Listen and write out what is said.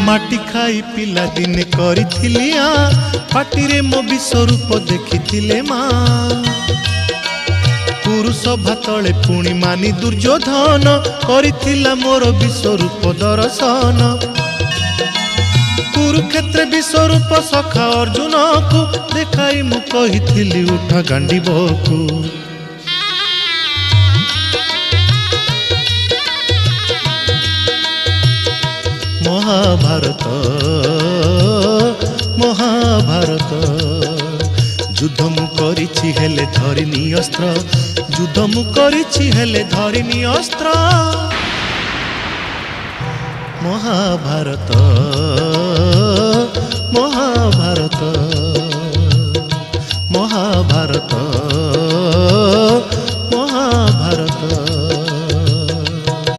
माटी खाई पिला दिने करिथिली पाटिरे मो विश्वरूप देखिथिले माँ पुरुष भातले पुणी मानी दुर्योधन करिथिला मोर विश्वरूप दर्शन कुरुक्षेत्र विश्वरूप सखा अर्जुन को देखाई मु कहिथिली उठ गांडीबकु महाभारत महाभारत युद्ध मु करिछि हेले धरिनी अस्त्र युद्ध मु करिछि हेले धरिनी अस्त्र महाभारत महाभारत।